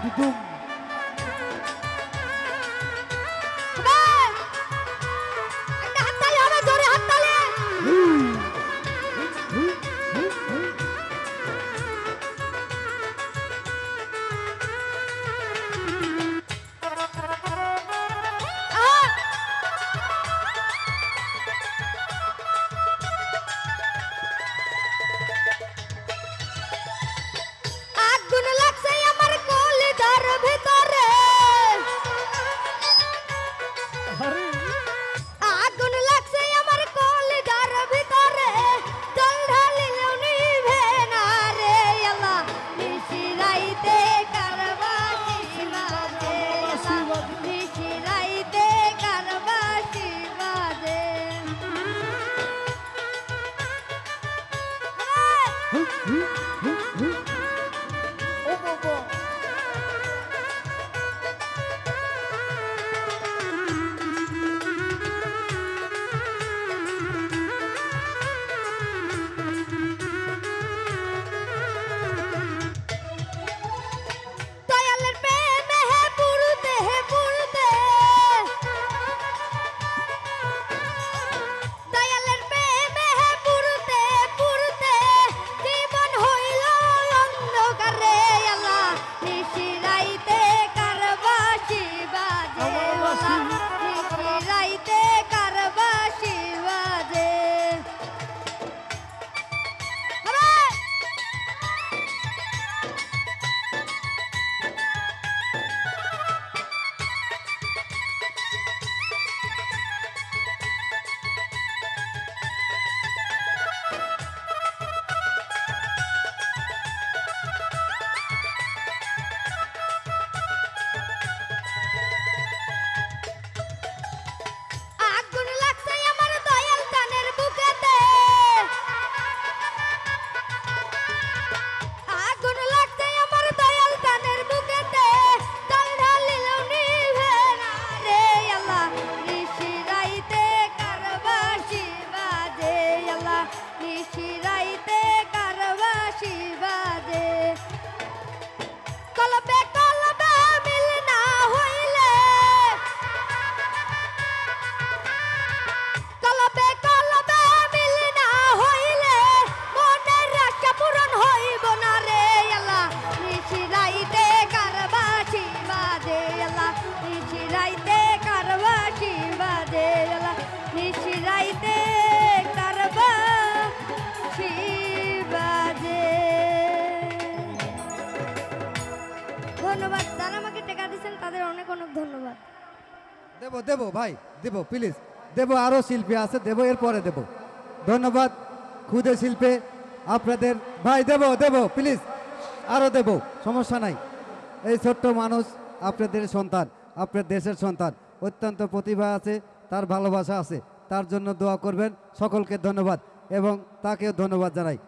দুদুম একটা হাততালি হবে, জোরে হাততালি। আগুন লাগছে আমার কলিজার ভিতরে, আরে আগুন লাগছে আমার কলিজার ভিতরে, জল ঢালিলেও নিভে না রে আল্লাহ, নিশিরাইতে কারবাসি বাজে আল্লাহ, নিশিরাইতে কারবাসি বাজে। ও বাবা দয়ালের প্রেমে হে পুরুতে, হে পুরুতে, দয়ালের প্রেমে হে পুরুতে, পুরুতে, জীবন হইল অন্ধকার রে আল্লাহ, নিশিরাইতে কারবাসি বাজে আল্লাহ, নিশিরাইতে কারবাসি বাজে। আগুন লাগছে আমার দয়াল কানের বুকেতে, আগুন লাগছে আমার দয়াল কানের বুকেতে, জল ঢালিলেও নিভে না রে আল্লাহ, নিশিরাইতে কারবাসি বাজে আল্লাহ, নিশিরাইতে কারবাসি বাজে। কলবে কলবে মিল না হইলে, কলবে কলবে মিল না হইলে, মনের আশা পূরণ হইব না রে আল্লাহ, নিশিরাইতে কারবাসি বাজে আল্লাহ, নিশিরাইতে কারবাসি বাজে আল্লাহ, নিশিরাইতে কারবাসি বাজে। ধন্যবাদ, যারা আমাকে টেকা দিচ্ছেন তাদের অনেক অনেক ধন্যবাদ। দেব দেব ভাই দেব, প্লিজ দেব, আরো শিল্পী আছে দেব, এরপরে দেব। ধন্যবাদ খুদে শিল্পে আপনাদের ভাই, দেব দেব প্লিজ, আরো দেব, সমস্যা নাই। এই ছোট্ট মানুষ আপনাদের সন্তান, আপনার দেশের সন্তান, অত্যন্ত প্রতিভা আছে, তার ভালোবাসা আছে, তার জন্য দোয়া করবেন। সকলকে ধন্যবাদ এবং তাকেও ধন্যবাদ জানাই।